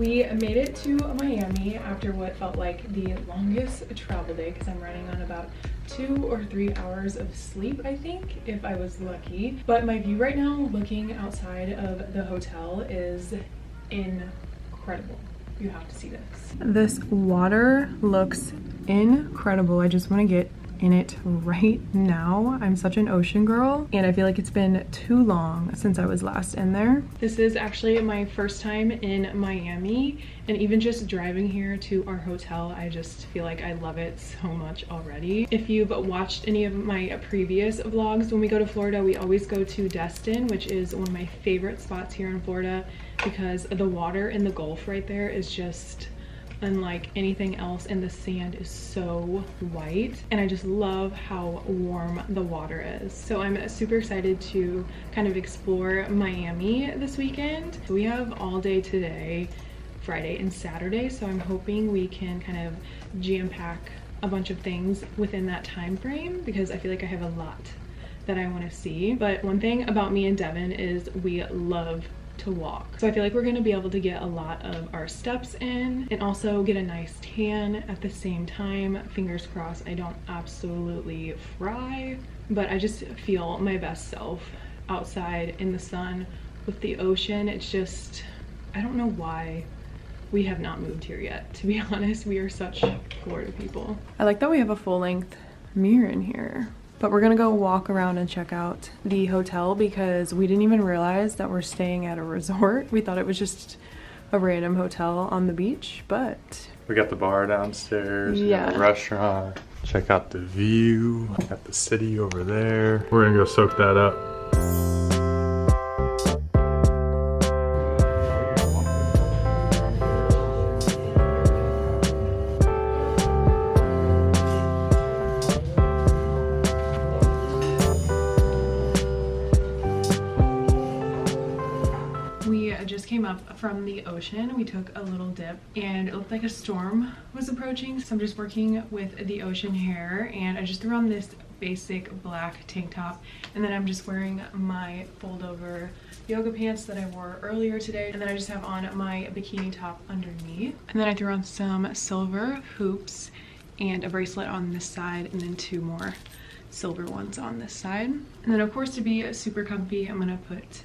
We made it to Miami after what felt like the longest travel day because I'm running on about 2 or 3 hours of sleep, I think, if I was lucky. But my view right now looking outside of the hotel is incredible. You have to see this. This water looks incredible. I just want to get in it right now. I'm such an ocean girl and I feel like it's been too long since I was last in there. This is actually my first time in Miami, and even just driving here to our hotel, I just feel like I love it so much already. If you've watched any of my previous vlogs, when we go to Florida, we always go to Destin, which is one of my favorite spots here in Florida because the water in the Gulf right there is just unlike anything else, and the sand is so white, and I just love how warm the water is. So I'm super excited to kind of explore Miami this weekend. We have all day today, Friday and Saturday, so I'm hoping we can kind of jam-pack a bunch of things within that time frame because I feel like I have a lot that I want to see. But one thing about me and Devin is we love to walk, so I feel like we're going to be able to get a lot of our steps in and also get a nice tan at the same time. Fingers crossed I don't absolutely fry, but I just feel my best self outside in the sun with the ocean. It's just, I don't know why we have not moved here yet, to be honest. We are such Florida people. I like that we have a full-length mirror in here. But we're gonna go walk around and check out the hotel because we didn't even realize that we're staying at a resort. We thought it was just a random hotel on the beach, but we got the bar downstairs, yeah, the restaurant. Check out the view. Got the city over there. We're gonna go soak that up. Came up from the ocean. We took a little dip and it looked like a storm was approaching, so I'm just working with the ocean hair, and I just threw on this basic black tank top, and then I'm just wearing my fold over yoga pants that I wore earlier today, and then I just have on my bikini top underneath, and then I threw on some silver hoops and a bracelet on this side, and then 2 more silver ones on this side. And then of course, to be super comfy, I'm gonna put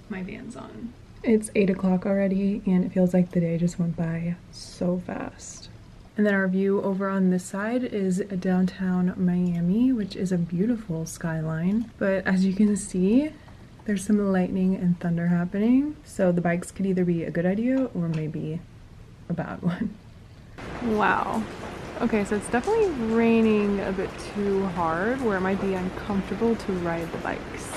my Vans on. It's 8 o'clock already and it feels like the day just went by so fast. And then our view over on this side is downtown Miami, which is a beautiful skyline. But as you can see, there's some lightning and thunder happening. So the bikes could either be a good idea or maybe a bad one. Wow. Okay, so it's definitely raining a bit too hard where it might be uncomfortable to ride the bikes.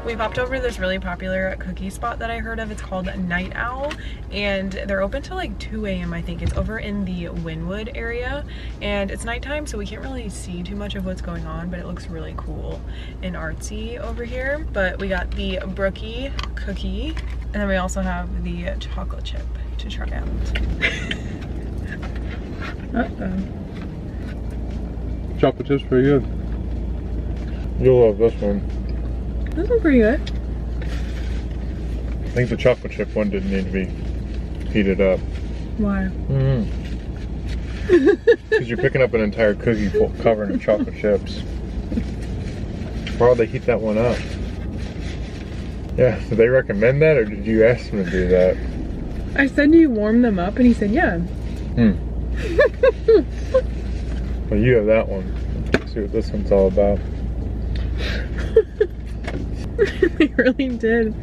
We popped over to this really popular cookie spot that I heard of. It's called Night Owl, and they're open till like 2 a.m. I think. It's over in the Wynwood area, and it's nighttime, so we can't really see too much of what's going on, but it looks really cool and artsy over here. But we got the brookie cookie, and then we also have the chocolate chip to try out. Chocolate chip's pretty good. You'll love this one. This one's pretty good. I think the chocolate chip one didn't need to be heated up. Why? Because you're picking up an entire cookie full covered in chocolate chips. Why would they heat that one up? Yeah, did they recommend that, or did you ask them to do that? I said, do you warm them up? And he said, yeah. Well, you have that one. Let's see what this one's all about. They really did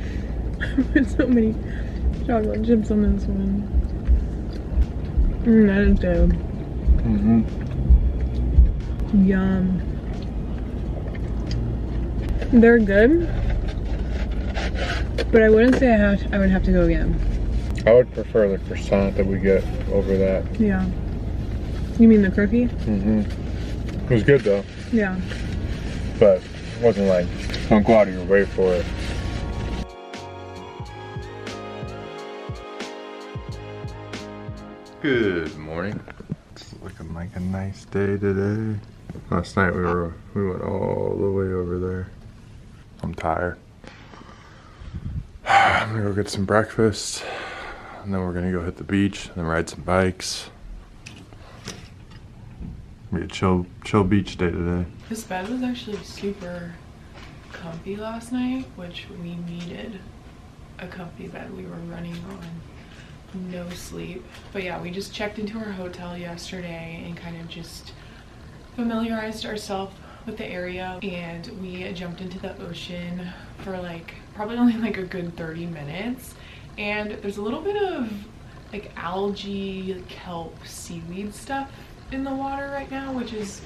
put so many chocolate chips on this one. That is good. Yum. They're good, but I wouldn't say I would have to go again. I would prefer the croissant that we get over that. Yeah. You mean the cookie? It was good though. Yeah. but it wasn't like, don't go out of your way for it. Good morning. It's looking like a nice day today. Last night we went all the way over there. I'm tired. I'm gonna go get some breakfast, and then we're gonna go hit the beach and then ride some bikes. Be a chill beach day today. This bed was actually super comfy last night, which we needed a comfy bed. We were running on no sleep. But yeah, we just checked into our hotel yesterday and kind of just familiarized ourselves with the area, and we jumped into the ocean for like probably only like a good 30 minutes. And there's a little bit of like algae, kelp, seaweed stuff in the water right now, which is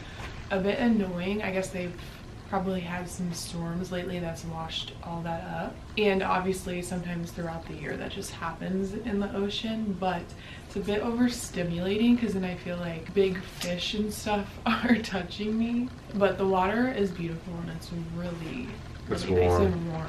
a bit annoying. I guess they've probably had some storms lately that's washed all that up, and obviously sometimes throughout the year that just happens in the ocean, but it's a bit overstimulating because then I feel like big fish and stuff are touching me. But the water is beautiful and it's really nice and warm.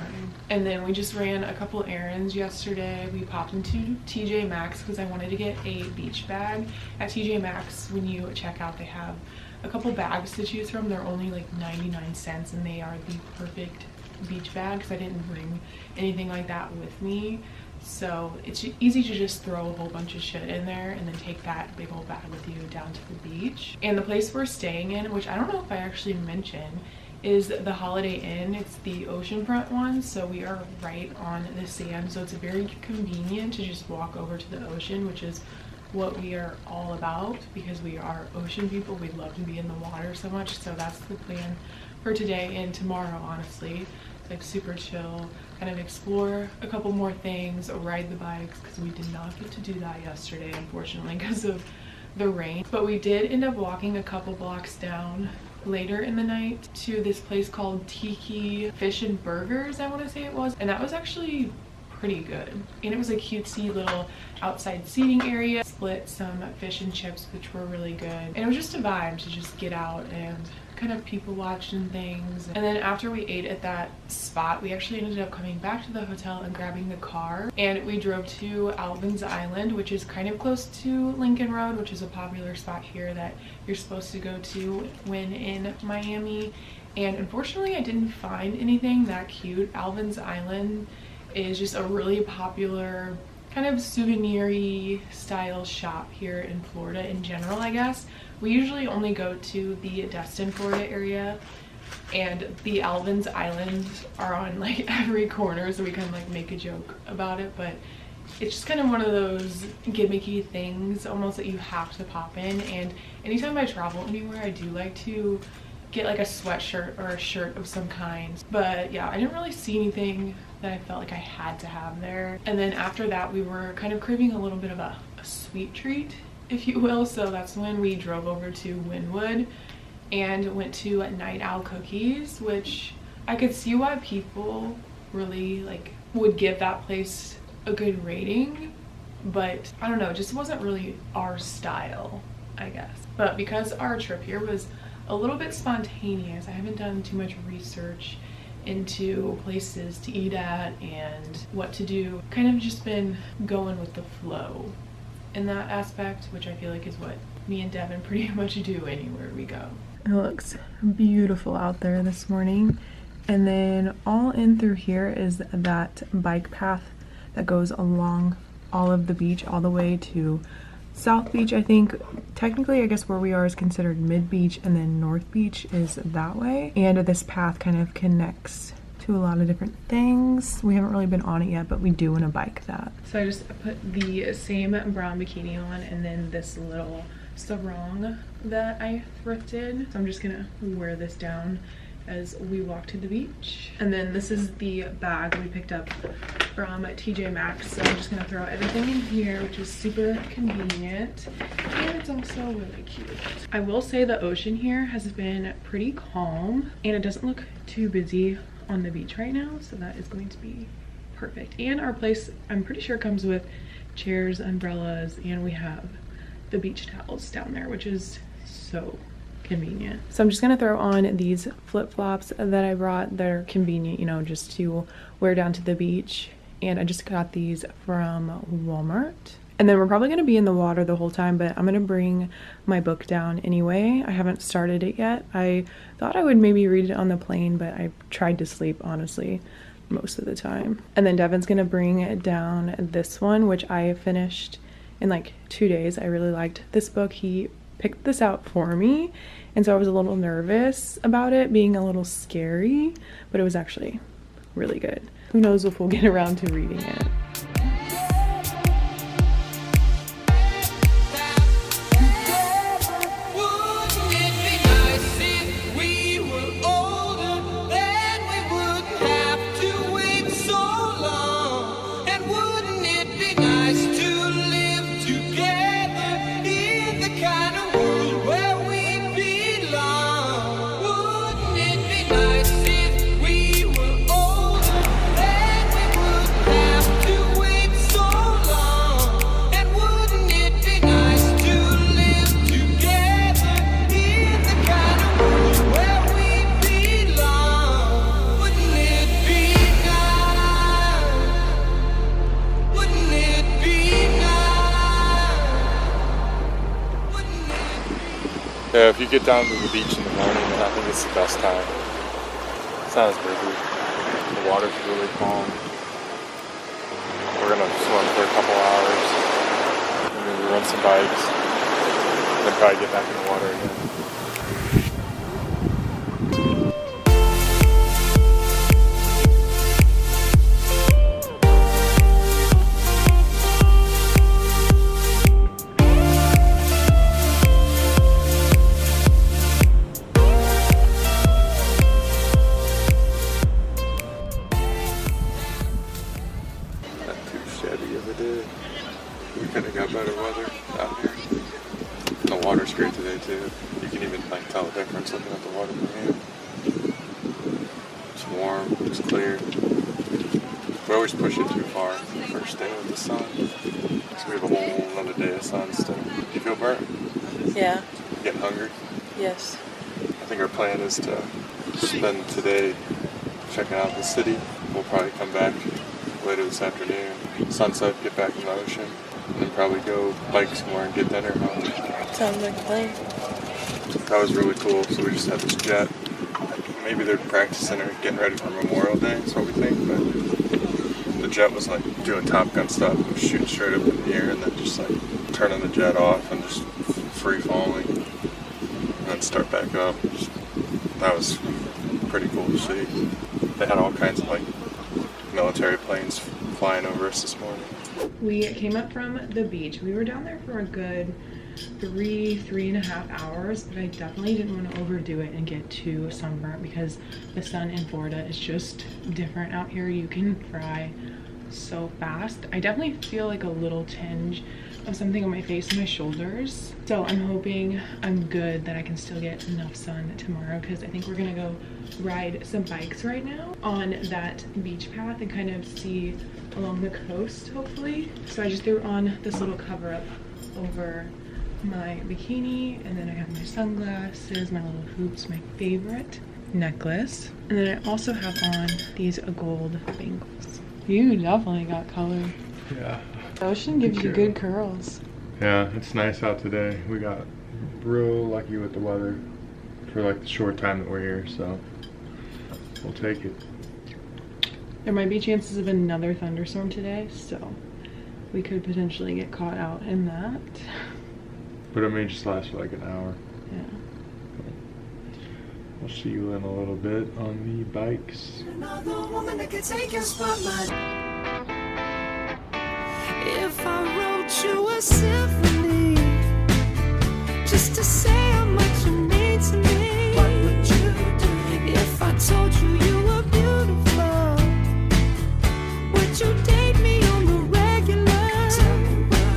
And then we just ran a couple errands yesterday. We popped into TJ Maxx because I wanted to get a beach bag. At TJ Maxx, when you check out, they have a couple bags to choose from. They're only like 99 cents and they are the perfect beach bag because I didn't bring anything like that with me. So it's easy to just throw a whole bunch of shit in there and then take that big old bag with you down to the beach. And the place we're staying in, which I don't know if I actually mentioned, is the Holiday Inn. It's the oceanfront one, so we are right on the sand, so it's very convenient to just walk over to the ocean, which is what we are all about because we are ocean people. We love to be in the water so much, so that's the plan for today and tomorrow. Honestly, it's like super chill, kind of explore a couple more things, ride the bikes, because we did not get to do that yesterday, unfortunately, because of the rain. But we did end up walking a couple blocks down later in the night to this place called Tiki Fish and Burgers, I want to say it was, and that was actually pretty good. And it was a cutesy little outside seating area, split some fish and chips, which were really good, and it was just a vibe to just get out and kind of people watch and things. And then after we ate at that spot, we actually ended up coming back to the hotel and grabbing the car, and we drove to Alvin's Island, which is kind of close to Lincoln Road, which is a popular spot here that you're supposed to go to when in Miami. And unfortunately I didn't find anything that cute. Alvin's Island is just a really popular kind of souvenir-y style shop here in Florida in general, I guess. We usually only go to the Destin, Florida area, and the Alvin's Islands are on like every corner, so we kind of like make a joke about it, but it's just kind of one of those gimmicky things almost that you have to pop in. And anytime I travel anywhere, I do like to get like a sweatshirt or a shirt of some kind. But yeah, I didn't really see anything that I felt like I had to have there. And then after that, we were kind of craving a little bit of a sweet treat, if you will, so that's when we drove over to Wynwood and went to Night Owl Cookies, which I could see why people really like would give that place a good rating, but I don't know, it just wasn't really our style, I guess. But because our trip here was a little bit spontaneous, I haven't done too much research into places to eat at and what to do, kind of just been going with the flow in that aspect, which I feel like is what me and Devin pretty much do anywhere we go. It looks beautiful out there this morning. And then all in through here is that bike path that goes along all of the beach all the way to South Beach. I think technically I guess where we are is considered Mid Beach, and then North Beach is that way. And this path kind of connects to a lot of different things. We haven't really been on it yet, but we do want to bike that. So I just put the same brown bikini on and then this little sarong that I thrifted. So I'm just gonna wear this down as we walk to the beach. And then this is the bag we picked up from TJ Maxx. So I'm just gonna throw everything in here, which is super convenient. And it's also really cute. I will say the ocean here has been pretty calm and it doesn't look too busy on the beach right now. So that is going to be perfect. And our place, I'm pretty sure, comes with chairs, umbrellas, and we have the beach towels down there, which is so convenient. So I'm just gonna throw on these flip-flops that I brought that are convenient, you know, just to wear down to the beach. And I just got these from Walmart. And then we're probably gonna be in the water the whole time, but I'm gonna bring my book down anyway. I haven't started it yet. I thought I would maybe read it on the plane, but I tried to sleep, honestly, most of the time. And then Devin's gonna bring down this one, which I finished in like 2 days. I really liked this book. He picked this out for me, and so I was a little nervous about it being a little scary, but it was actually really good. Who knows if we'll get around to reading it. Yeah, if you get down to the beach in the morning, then I think it's the best time. It's not as busy. The water's really calm. We're gonna swim for a couple hours, and then we run some bikes, and then probably get back in the water again. We could have got better weather out here. The water's great today too. You can even like tell the difference looking at the water from here. It's warm, it's clear. We always push it too far the first day of the sun. So we have a whole another day of sun still. Do you feel burnt? Yeah. You getting hungry? Yes. I think our plan is to spend today checking out the city. We'll probably come back later this afternoon. Sunset, get back in the ocean, and then probably go bike somewhere and get dinner home. Sounds like a plan. That was really cool. So we just had this jet. Maybe they're practicing or getting ready for Memorial Day, that's what we think, but the jet was like doing Top Gun stuff, and shooting straight up in the air and then just like turning the jet off and just free falling and then start back up. That was pretty cool to see. They had all kinds of like military planes flying over us this morning. We came up from the beach. We were down there for a good 3.5 hours, but I definitely didn't want to overdo it and get too sunburnt because the sun in Florida is just different out here. You can fry so fast. I definitely feel like a little tinge of something on my face and my shoulders, so I'm hoping I'm good that I can still get enough sun tomorrow, because I think we're gonna go ride some bikes right now on that beach path and kind of see along the coast, hopefully. So I just threw on this little cover up over my bikini, and then I have my sunglasses, my little hoops, my favorite necklace, and then I also have on these gold bangles. You definitely got color. Yeah. The ocean gives you good curls. Yeah, it's nice out today. We got real lucky with the weather for like the short time that we're here, so we'll take it. There might be chances of another thunderstorm today, so we could potentially get caught out in that. But it may just last for like an hour. Yeah. We'll see you in a little bit on the bikes. Another woman that could take your spotlight. If I wrote you a symphony just to say how much you mean to me, what would you do? If I told you you were beautiful, would you date me on the regular? Tell me,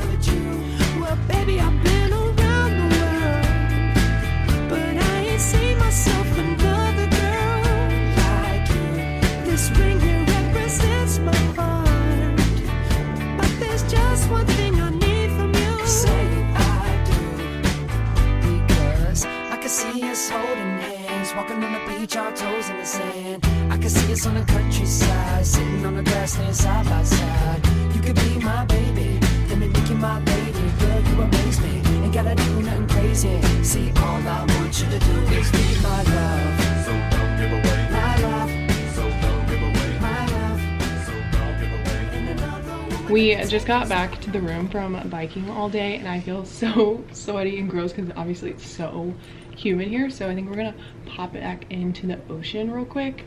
would you? Well, baby, I've been around the world, but I ain't seen myself another girl like you. This ring here represents my heart. There's just one thing I need from you. in the sand. I can see us on the countryside, sitting on the grassland side by side. You could be my baby, let me make you my lady. Girl, you amaze me, ain't gotta do nothing crazy. See, all I want you to do is be my love. So don't give away my love. So don't give away my love. So don't give away another one. We just got back to the room from biking all day and I feel so sweaty and gross because obviously it's so humid here. So I think we're gonna pop back into the ocean real quick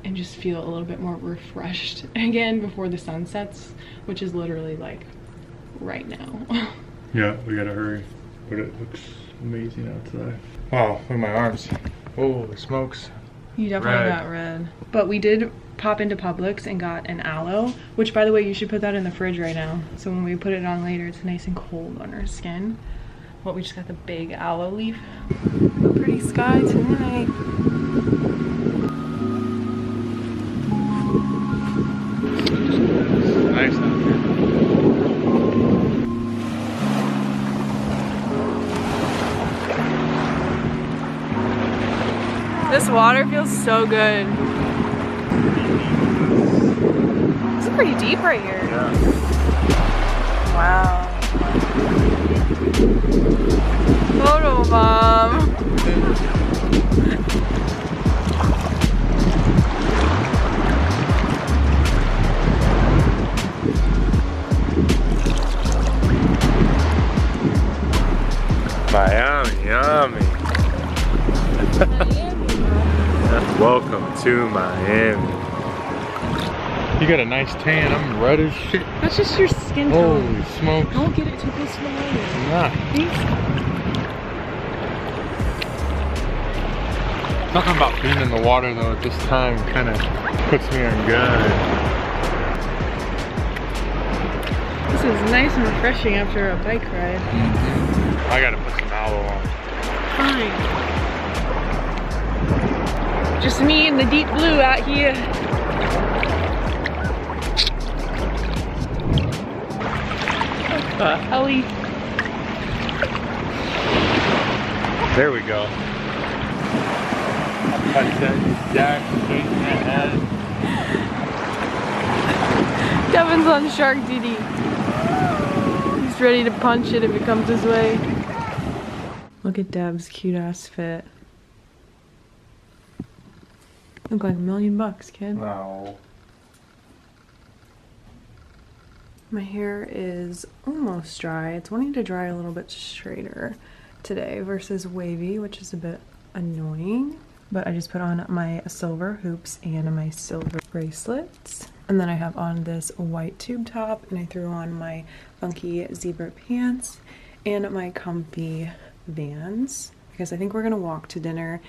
and just feel a little bit more refreshed again before the sun sets, which is literally like right now. Yeah, we gotta hurry, but it looks amazing outside. Wow, look at my arms. Holy smokes. You definitely got red. But we did pop into Publix and got an aloe, which by the way, you should put that in the fridge right now. So when we put it on later, it's nice and cold on our skin. Well, we just got the big aloe leaf. A pretty sky tonight. Nice out here. This water feels so good. This is pretty deep right here. Yeah. Wow. Photo bomb. Miami, yummy. Welcome to Miami. You got a nice tan. I'm red as shit. That's just your skin tone. Holy smokes. Don't get it too close to the light. Nah. Something about being in the water though at this time kind of puts me on guard. This is nice and refreshing after a bike ride. I gotta put some aloe on. Fine. Just me and the deep blue out here. Ellie. There we go. Kevin's on shark duty. He's ready to punch it if it comes his way. Look at Deb's cute ass fit. Look like $1 million, kid. No. My hair is almost dry. It's wanting to dry a little bit straighter today versus wavy, which is a bit annoying. But I just put on my silver hoops and my silver bracelets. And then I have on this white tube top, and I threw on my funky zebra pants and my comfy Vans because I think we're gonna walk to dinner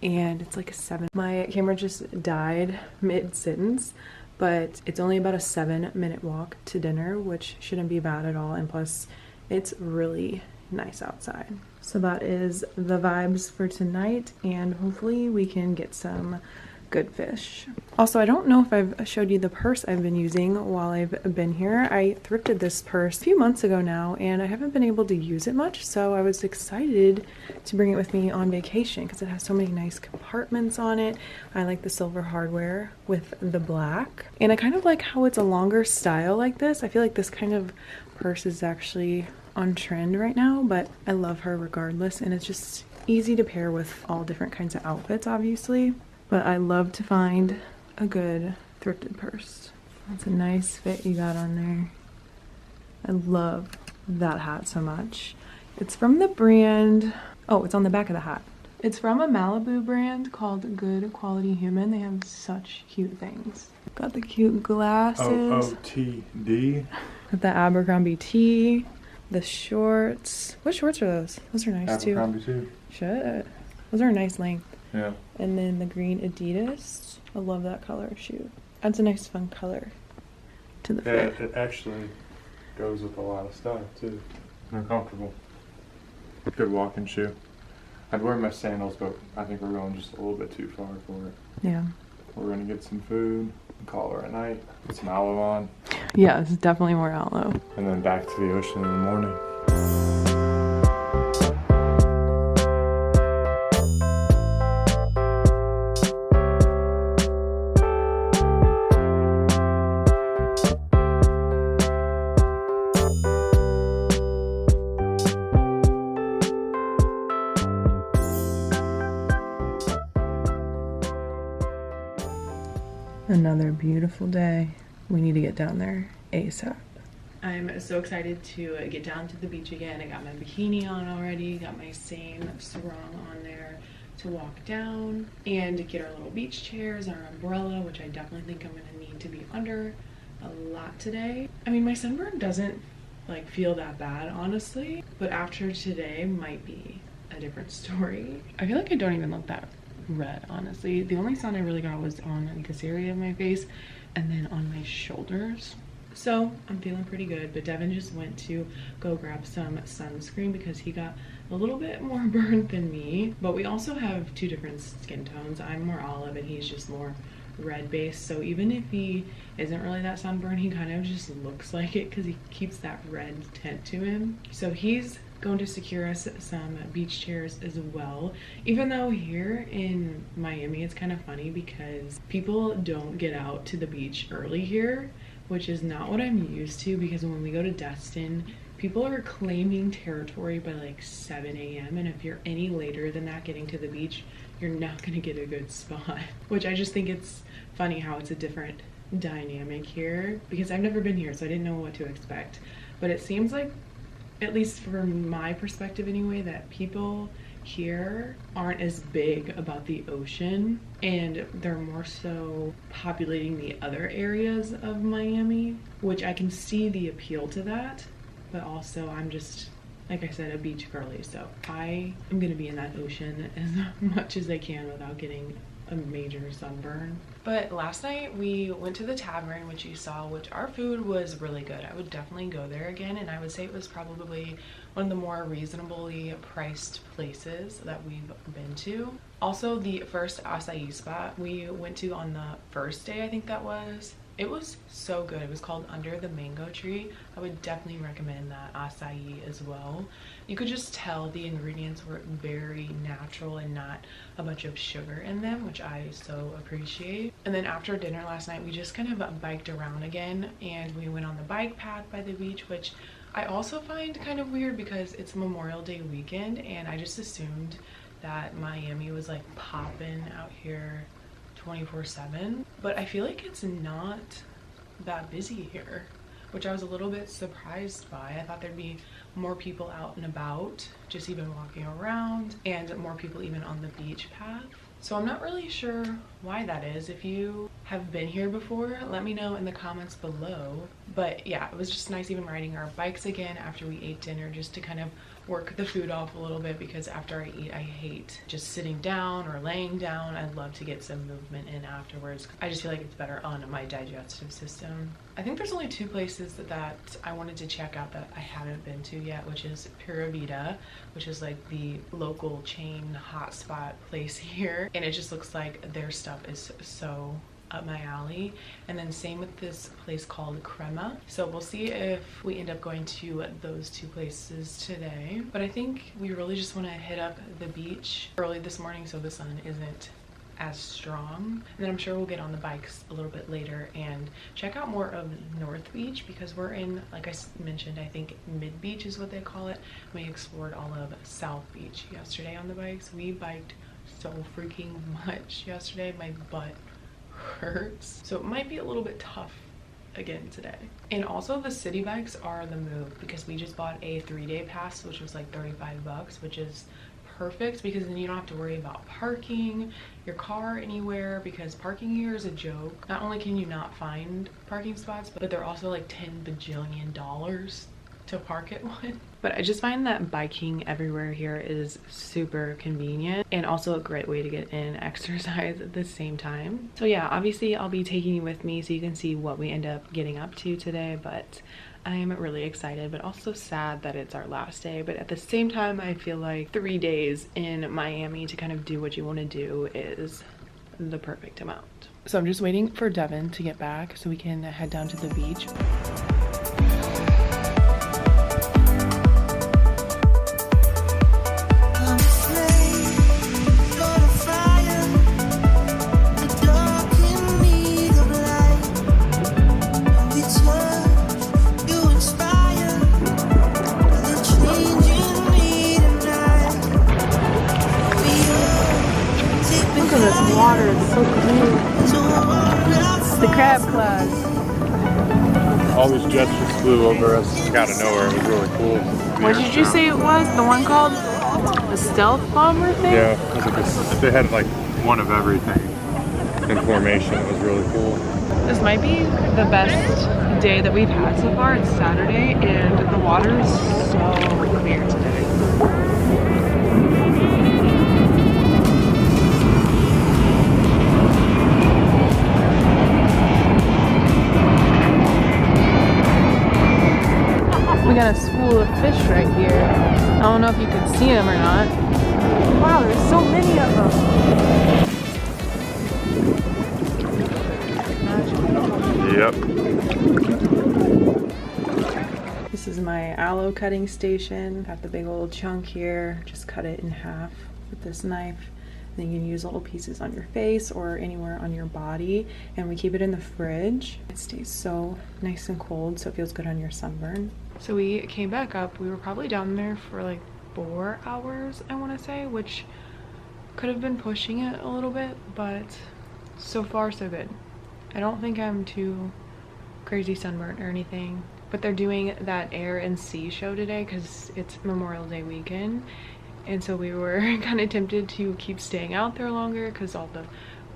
and it's like a 7. My camera just died mid-sentence, but it's only about a 7-minute walk to dinner, which shouldn't be bad at all, and plus it's really nice outside. So that is the vibes for tonight, and hopefully we can get some good fish. Also, I don't know if I've showed you the purse I've been using while I've been here. I thrifted this purse a few months ago now, and I haven't been able to use it much, so I was excited to bring it with me on vacation because it has so many nice compartments on it. I like the silver hardware with the black, and I kind of like how it's a longer style like this. I feel like this kind of purse is actually on trend right now, but I love her regardless, and it's just easy to pair with all different kinds of outfits, obviously. But I love to find a good thrifted purse. That's a nice fit you got on there. I love that hat so much. It's from the brand, oh, it's on the back of the hat. It's from a Malibu brand called Good Quality Human. They have such cute things. Got the cute glasses. OOTD. Got the Abercrombie tee. The shorts. What shorts are those? Those are nice too. Abercrombie too. Shit. Those are a nice length. Yeah. And then the green Adidas. I love that color shoe. Adds a nice fun color to the fit. Yeah, it actually goes with a lot of stuff too. They're comfortable. Good walking shoe. I'd wear my sandals, but I think we're going just a little bit too far for it. Yeah. We're gonna get some food, call her at night, put some aloe on. Yeah, this is definitely more aloe. And then back to the ocean in the morning. Another beautiful day. We need to get down there ASAP. I'm so excited to get down to the beach again. I got my bikini on already, got my same sarong on there to walk down, and get our little beach chairs, our umbrella, which I definitely think I'm gonna need to be under a lot today. I mean, my sunburn doesn't like feel that bad, honestly, but after today might be a different story. I feel like I don't even look that red, honestly. The only sun I really got was on this area of my face and then on my shoulders. So I'm feeling pretty good, but Devin just went to go grab some sunscreen because he got a little bit more burnt than me. But we also have two different skin tones. I'm more olive and he's just more red based, so even if he isn't really that sunburned, he kind of just looks like it because he keeps that red tint to him. So he's going to secure us some beach chairs as well, even though here in Miami it's kind of funny because people don't get out to the beach early here, which is not what I'm used to, because when we go to Destin, people are claiming territory by like 7 a.m. and if you're any later than that getting to the beach, you're not gonna get a good spot. Which I just think it's funny how it's a different dynamic here, because I've never been here, so I didn't know what to expect. But it seems like, at least from my perspective anyway, that people here aren't as big about the ocean and they're more so populating the other areas of Miami, which I can see the appeal to that, but also I'm just, like I said, a beach girly, so I am gonna be in that ocean as much as I can without getting a major sunburn. But last night we went to the tavern, which you saw, which our food was really good. I would definitely go there again, and I would say it was probably one of the more reasonably priced places that we've been to. Also, the first acai spot we went to on the first day, I think that was, it was so good. It was called Under the Mango Tree. I would definitely recommend that acai as well. You could just tell the ingredients were very natural and not a bunch of sugar in them, which I so appreciate. And then after dinner last night, we just kind of biked around again, and we went on the bike path by the beach, which I also find kind of weird because it's Memorial Day weekend, and I just assumed that Miami was like popping out here 24/7, but I feel like it's not that busy here, which I was a little bit surprised by. I thought there'd be more people out and about, just even walking around, and more people even on the beach path. So I'm not really sure why that is. If you have been here before, let me know in the comments below. But yeah, it was just nice even riding our bikes again after we ate dinner, just to kind of work the food off a little bit, because after I eat, I hate just sitting down or laying down. I love to get some movement in afterwards. I just feel like it's better on my digestive system. I think there's only two places that I wanted to check out that I haven't been to yet, which is Pura Vida, which is like the local chain hotspot place here, and it just looks like their stuff is so up my alley. And then same with this place called Crema. So we'll see if we end up going to those two places today, but I think we really just want to hit up the beach early this morning so the sun isn't as strong, and then I'm sure we'll get on the bikes a little bit later and check out more of North Beach, because we're in, like I mentioned, I think Mid Beach is what they call it. We explored all of South Beach yesterday on the bikes. We biked so freaking much yesterday, my butt hurts, so it might be a little bit tough again today. And also the city bikes are the move, because we just bought a 3-day pass, which was like 35 bucks, which is perfect, because then you don't have to worry about parking your car anywhere, because parking here is a joke. Not only can you not find parking spots, but they're also like $10 bajillion to park at one. But I just find that biking everywhere here is super convenient, and also a great way to get in exercise at the same time. So yeah, obviously I'll be taking you with me so you can see what we end up getting up to today, but I am really excited, but also sad that it's our last day. But at the same time, I feel like 3 days in Miami to kind of do what you want to do is the perfect amount. So I'm just waiting for Devin to get back so we can head down to the beach. Water so cool. It's the crab claws. All these jets just flew over us out of nowhere. It was really cool. What did you say it was? The one called the stealth bomber thing? Yeah, it was like they had like one of everything in formation. It was really cool. This might be the best day that we've had so far. It's Saturday and the water is so clear today. We got a school of fish right here. I don't know if you can see them or not. Wow, there's so many of them. Yep. This is my aloe cutting station. Got the big old chunk here. Just cut it in half with this knife. Then you can use little pieces on your face or anywhere on your body. And we keep it in the fridge. It stays so nice and cold, so it feels good on your sunburn. So we came back up. We were probably down there for like 4 hours, I want to say, which could have been pushing it a little bit, but so far so good. I don't think I'm too crazy sunburnt or anything, but they're doing that air and sea show today because it's Memorial Day weekend, and so we were kind of tempted to keep staying out there longer because all the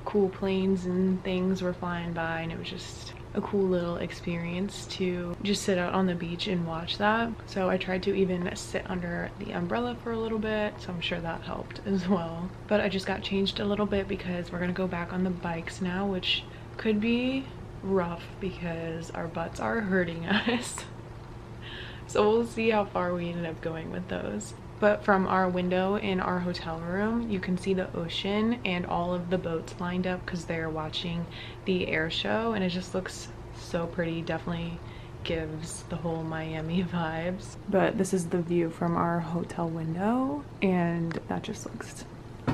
cool planes and things were flying by, and it was just a cool little experience to just sit out on the beach and watch that. So I tried to even sit under the umbrella for a little bit, so I'm sure that helped as well. But I just got changed a little bit because we're gonna go back on the bikes now, which could be rough because our butts are hurting us. So we'll see how far we ended up going with those. But from our window in our hotel room, you can see the ocean and all of the boats lined up because they're watching the air show, and it just looks so pretty. Definitely gives the whole Miami vibes. But this is the view from our hotel window, and that just looks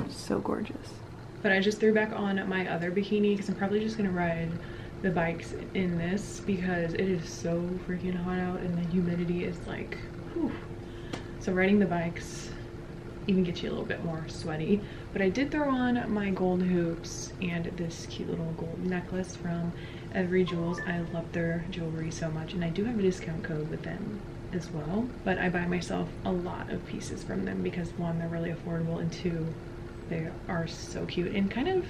so gorgeous. But I just threw back on my other bikini because I'm probably just gonna ride the bikes in this because it is so freaking hot out and the humidity is like, whew. So riding the bikes even gets you a little bit more sweaty. But I did throw on my gold hoops and this cute little gold necklace from Every Jewels. I love their jewelry so much, and I do have a discount code with them as well. But I buy myself a lot of pieces from them because one, they're really affordable, and two, they are so cute and kind of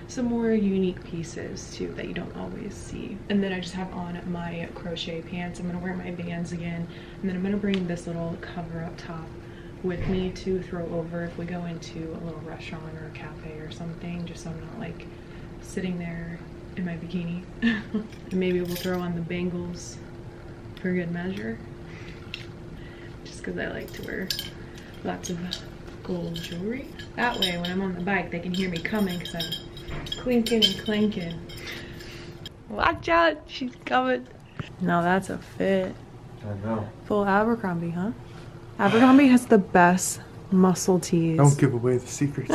some more unique pieces too that you don't always see. And then I just have on my crochet pants. I'm gonna wear my Vans again, and then I'm gonna bring this little cover up top with me to throw over if we go into a little restaurant or a cafe or something, just so I'm not like sitting there in my bikini. And maybe we'll throw on the bangles for good measure, just because I like to wear lots of gold jewelry. That way when I'm on the bike they can hear me coming because I'm clinking and clanking. Watch out, she's coming. Now that's a fit. I know. Full Abercrombie, huh? Abercrombie has the best muscle tees. Don't give away the secrets.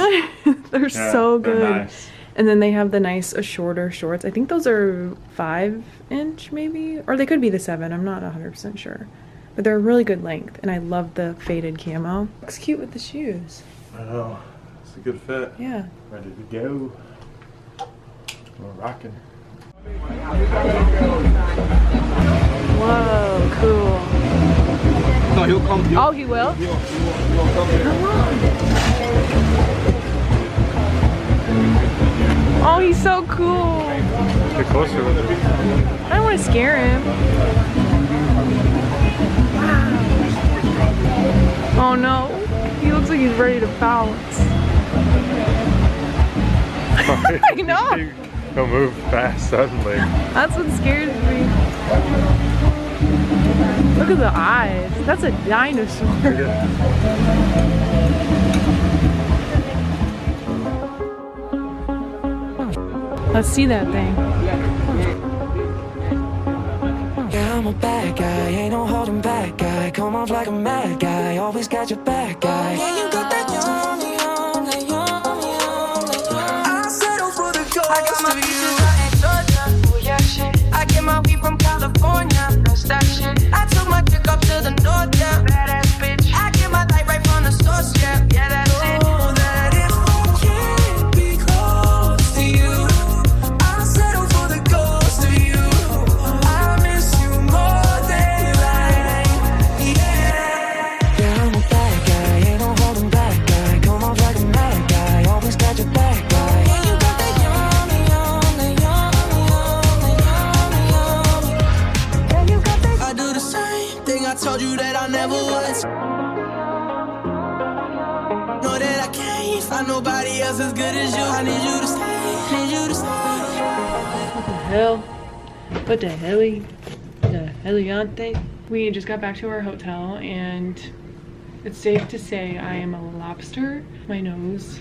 They're so good. They're nice. And then they have the nice shorter shorts. I think those are 5-inch maybe, or they could be the 7. I'm not 100% sure. But they're a really good length, and I love the faded camo. Looks cute with the shoes. I know. It's a good fit. Yeah. Ready to go. We're rocking. Whoa, cool. No, he'll come. Oh, he will? He'll come here. Come on. Oh, he's so cool. Get closer with it. I don't want to scare him. Oh no, he looks like he's ready to bounce. I know. He'll move fast suddenly. That's what scares me. Look at the eyes. That's a dinosaur. Let's see that thing. Yeah, I'm a bad guy, ain't no holding back guy. Come off like a mad guy, always got your back guy. Yeah, you got that yum, yum, that yum, yum, that yum. I settle for the ghost. I got my peaches out in Georgia, oh yeah shit. I get my weed from California, plus that shit. I took my chick up to the north, yeah, badass bitch. I get my light right from the source, yeah, yeah that's it. Oh, that if I can't be close to you. find nobody else as good as you. I need you to stay, need you to stay. What the hell? What the helly? The heliante? We just got back to our hotel and it's safe to say I am a lobster. My nose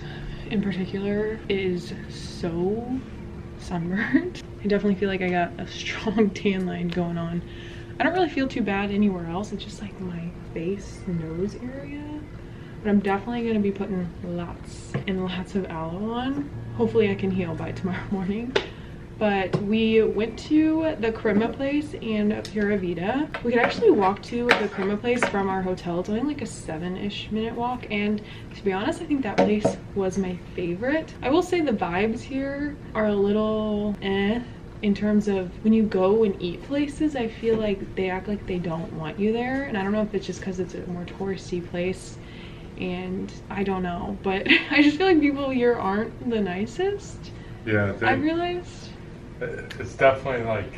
in particular is so sunburned. I definitely feel like I got a strong tan line going on. I don't really feel too bad anywhere else. It's just like my face, nose area. But I'm definitely going to be putting lots and lots of aloe on. Hopefully I can heal by tomorrow morning. But we went to the crema place and Pura Vida. We could actually walk to the crema place from our hotel. It's only like a 7-ish minute walk. And to be honest, I think that place was my favorite. I will say the vibes here are a little in terms of when you go and eat places. I feel like they act like they don't want you there. And I don't know if it's just because it's a more touristy place. And I don't know. But I just feel like people here aren't the nicest. Yeah, I've realized. It's definitely like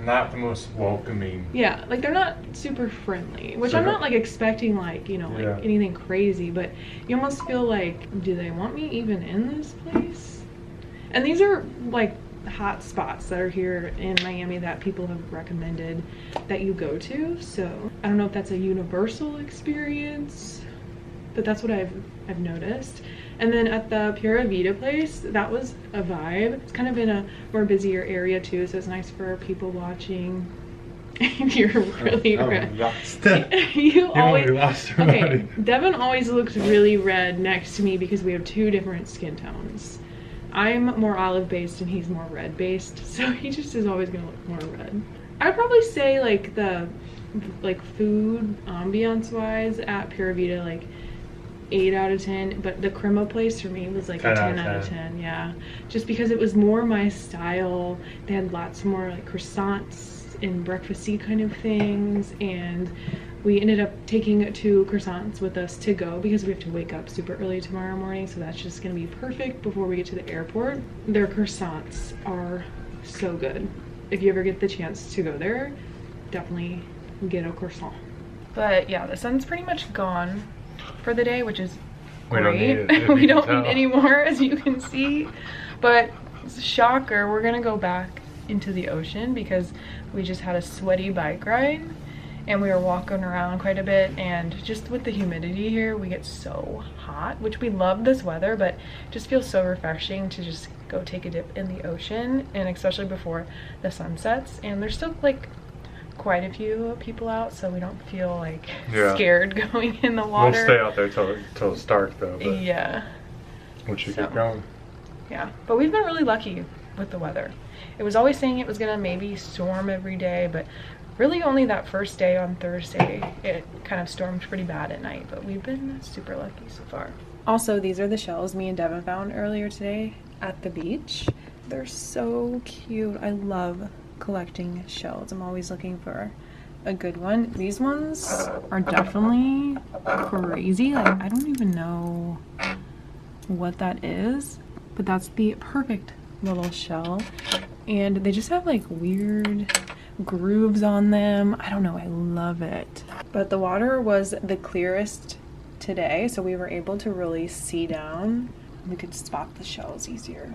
not the most welcoming. Yeah, like they're not super friendly, which I'm not like expecting like, you know, like anything crazy, but you almost feel like, do they want me even in this place? And these are like hot spots that are here in Miami that people have recommended that you go to. So I don't know if that's a universal experience, but that's what I've noticed. And then at the Pura Vida place, that was a vibe. It's kind of in a more busier area too, so it's nice for people watching. You're really red. You always lost her body. Devin always looks really red next to me because we have 2 different skin tones. I'm more olive based and he's more red based, so he just is always gonna look more red. I'd probably say like the food ambiance wise at Pura Vida, like 8 out of 10, but the crema place for me was like a 10 out of 10. Yeah, just because it was more my style. They had lots more like croissants and breakfasty kind of things, and we ended up taking 2 croissants with us to go because we have to wake up super early tomorrow morning, so that's just gonna be perfect before we get to the airport. Their croissants are so good. If you ever get the chance to go there, definitely get a croissant. But yeah, the sun's pretty much gone for the day, which is great. We don't need any more, as you can see. But shocker, we're gonna go back into the ocean because we just had a sweaty bike ride and we were walking around quite a bit, and just with the humidity here we get so hot, which we love this weather, but it just feels so refreshing to just go take a dip in the ocean, and especially before the sun sets. And there's still like quite a few people out, so we don't feel like scared going in the water. We'll stay out there till it's dark though. But yeah. We should get going. Yeah, but we've been really lucky with the weather. It was always saying it was gonna maybe storm every day, but really only that first day on Thursday it kind of stormed pretty bad at night, but we've been super lucky so far. Also, these are the shells me and Devin found earlier today at the beach. They're so cute. I love collecting shells. I'm always looking for a good one. These ones are definitely crazy. Like, I don't even know what that is, but that's the perfect little shell. And they just have like weird grooves on them. I don't know, I love it. But the water was the clearest today, so we were able to really see down. We could spot the shells easier.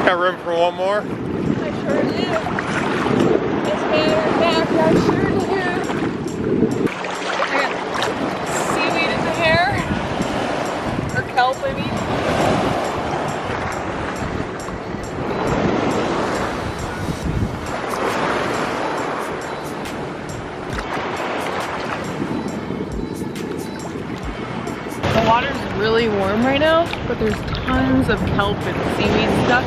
Got room for one more? I sure do. As a matter of fact, I sure do. I got seaweed in the hair. Or kelp, I mean. The water's really warm right now, but there's tons of kelp and seaweed stuff.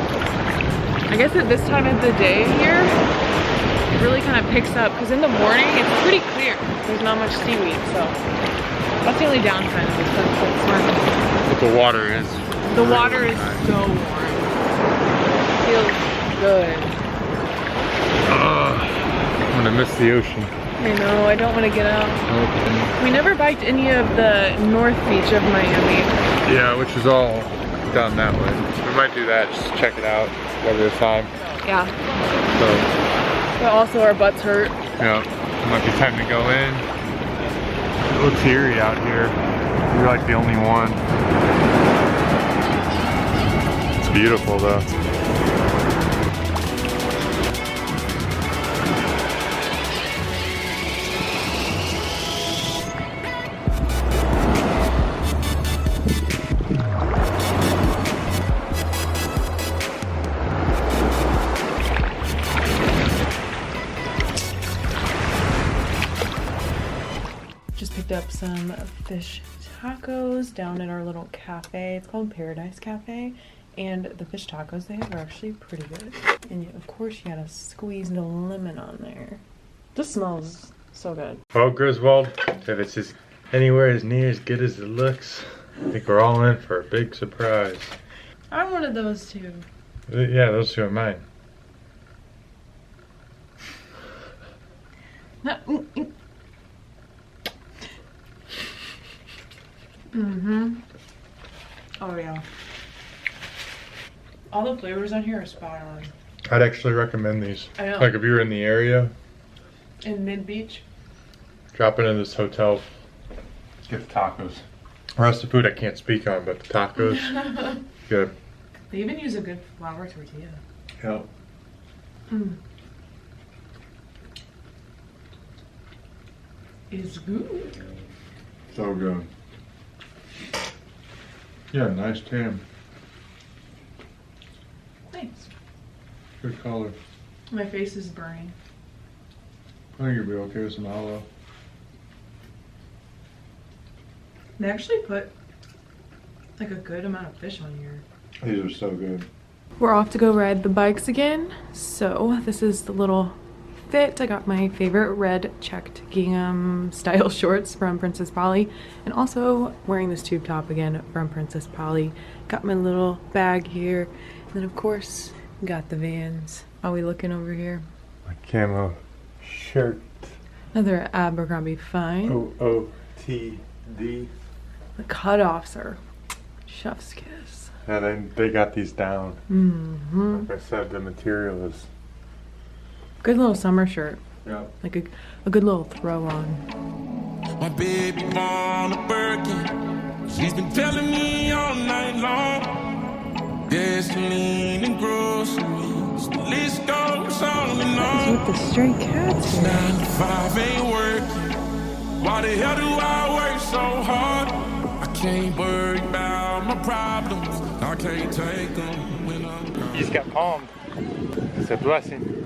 I guess at this time of the day here, it really kind of picks up, because in the morning it's pretty clear. There's not much seaweed, so that's the only downside of this sunset. But the water is. The water is so warm. It feels good. I'm gonna miss the ocean. I know, I don't want to get out. Okay. We never biked any of the North Beach of Miami. Yeah, which is all down that way. We might do that, just check it out, whether it's time. Yeah. So, But also our butts hurt. yeah, it might be time to go in. It looks eerie out here. You're like the only one. It's beautiful though. Just picked up some fish tacos down at our little cafe. It's called Paradise Cafe. And the fish tacos they have are actually pretty good. And of course you gotta squeeze the lemon on there. This smells so good. Well, Griswold, if it's just anywhere as near as good as it looks, I think we're all in for a big surprise. I wanted those two. Yeah, those two are mine. Mm-hmm. Oh yeah. All the flavors on here are spot on. I'd actually recommend these. I know. Like if you were in the area, In Mid-Beach. drop into this hotel, get the tacos. The rest of the food I can't speak on, but the tacos, good. They even use a good flour tortilla. Yeah. Mm. It's good. So good. Yeah, nice tan. Thanks. Good color. My face is burning. I think you'll be okay with some aloe. They actually put like a good amount of fish on here. These are so good. We're off to go ride the bikes again. So this is the little fit. I got my favorite red checked gingham style shorts from Princess Polly, and also wearing this tube top again from Princess Polly. Got my little bag here, and then of course got the Vans. How are we looking over here? My camo shirt. Another Abercrombie find. OOTD. The cutoffs are chef's kiss. Yeah, they got these down. Mm-hmm. Like I said, the material is. Good little summer shirt. Yeah. Like a good little throw on. My baby on a Birkin. She's been telling me all night long. Gasoline and groceries. The list goes on and on. With the stray cats here. 9 to 5 ain't working. Why the hell do I work so hard? I can't worry about my problems. I can't take them when I'm gone. You just got palmed. It's a blessing.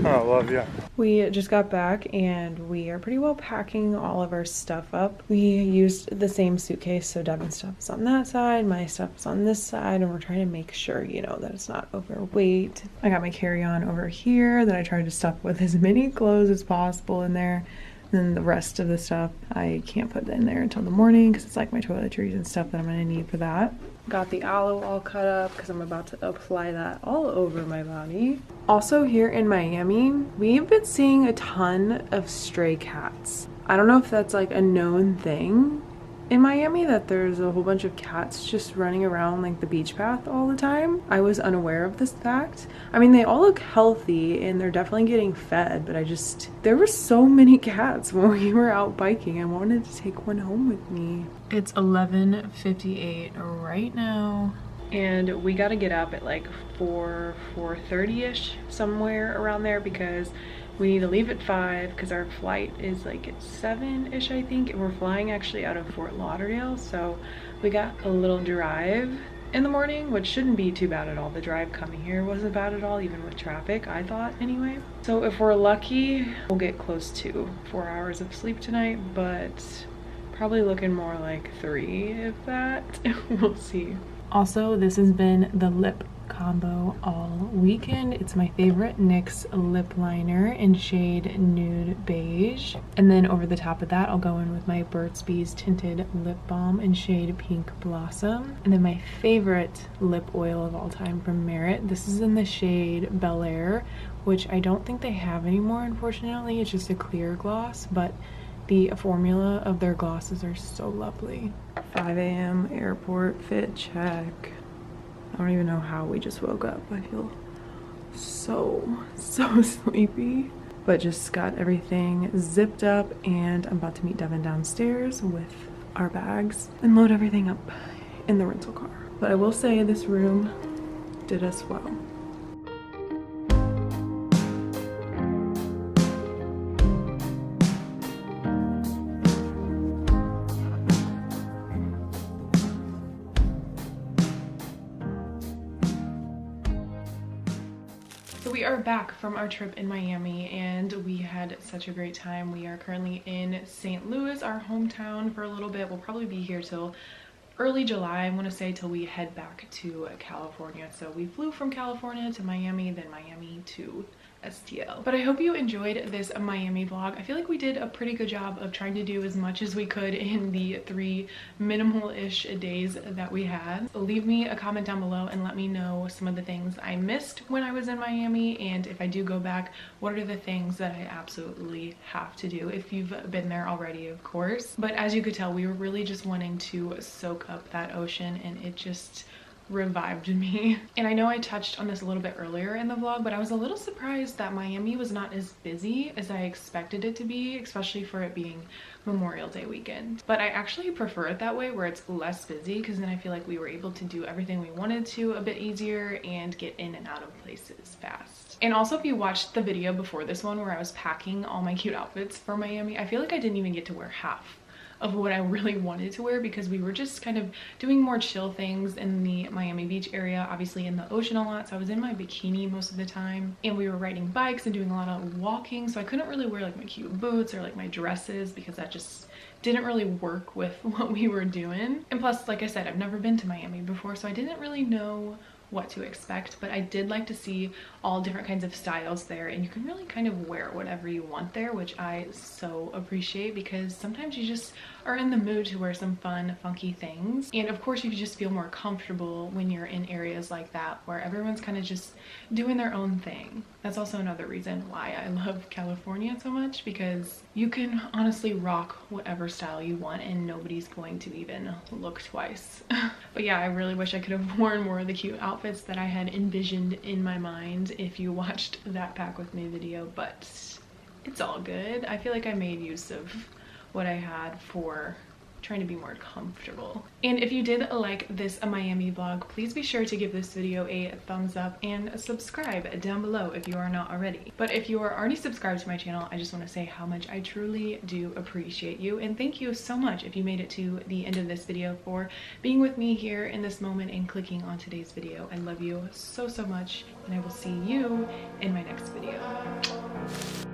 I love you. We just got back and we are pretty well packing all of our stuff up. We used the same suitcase, so Devin's stuff is on that side, my stuff is on this side, and we're trying to make sure, you know, that it's not overweight. I got my carry-on over here that I tried to stuff with as many clothes as possible in there. And then the rest of the stuff I can't put in there until the morning because it's like my toiletries and stuff that I'm gonna need for that. Got the aloe all cut up because I'm about to apply that all over my body. Also here in Miami, we've been seeing a ton of stray cats. I don't know if that's like a known thing in Miami, that there's a whole bunch of cats just running around like the beach path all the time. I was unaware of this fact. I mean, they all look healthy and they're definitely getting fed, but there were so many cats when we were out biking. I wanted to take one home with me. It's 11:58 right now. And we gotta get up at like 4:30ish, somewhere around there, because we need to leave at 5 because our flight is like at 7ish, I think, and we're flying actually out of Fort Lauderdale. So we got a little drive in the morning, which shouldn't be too bad at all. The drive coming here wasn't bad at all, even with traffic, I thought anyway. So if we're lucky, we'll get close to 4 hours of sleep tonight, but probably looking more like 3, if that. We'll see. Also, this has been the lip combo all weekend. It's my favorite NYX lip liner in shade Nude Beige. And then over the top of that, I'll go in with my Burt's Bees tinted lip balm in shade Pink Blossom. And then my favorite lip oil of all time from Merit. This is in the shade Bel Air, which I don't think they have anymore, unfortunately. It's just a clear gloss, but the formula of their glosses are so lovely. 5 a.m. airport fit check. I don't even know how we just woke up. I feel so sleepy, but just got everything zipped up and I'm about to meet Devin downstairs with our bags and load everything up in the rental car. But I will say this room did us well. So we are back from our trip in Miami and we had such a great time. We are currently in St. Louis, our hometown, for a little bit. We'll probably be here till early July, I want to say, till we head back to California. So we flew from California to Miami, then Miami to STL. But I hope you enjoyed this Miami vlog. I feel like we did a pretty good job of trying to do as much as we could in the 3 minimal-ish days that we had. Leave me a comment down below and let me know some of the things I missed when I was in Miami, and if I do go back, what are the things that I absolutely have to do, if you've been there already, of course. But as you could tell, we were really just wanting to soak up that ocean, and it just revived me. And I know I touched on this a little bit earlier in the vlog, but I was a little surprised that Miami was not as busy as I expected it to be, especially for it being Memorial Day weekend. But I actually prefer it that way, where it's less busy, because then I feel like we were able to do everything we wanted to a bit easier and get in and out of places fast. And also, if you watched the video before this one where I was packing all my cute outfits for Miami, I feel like I didn't even get to wear half of what I really wanted to wear, because we were just kind of doing more chill things in the Miami Beach area, obviously in the ocean a lot. So I was in my bikini most of the time, and we were riding bikes and doing a lot of walking, so I couldn't really wear like my cute boots or like my dresses, because that just didn't really work with what we were doing. And plus, like I said, I've never been to Miami before, so I didn't really know what to expect, but I did like to see all different kinds of styles there, and you can really kind of wear whatever you want there, which I so appreciate, because sometimes you just are in the mood to wear some fun, funky things. And of course, you just feel more comfortable when you're in areas like that where everyone's kind of just doing their own thing. That's also another reason why I love California so much, because you can honestly rock whatever style you want and nobody's going to even look twice. But yeah, I really wish I could have worn more of the cute outfits that I had envisioned in my mind if you watched that pack with me video, but it's all good. I feel like I made use of what I had for trying to be more comfortable. And if you did like this Miami vlog, please be sure to give this video a thumbs up and subscribe down below if you are not already. But if you are already subscribed to my channel, I just want to say how much I truly do appreciate you, and thank you so much if you made it to the end of this video for being with me here in this moment and clicking on today's video. I love you so much, and I will see you in my next video.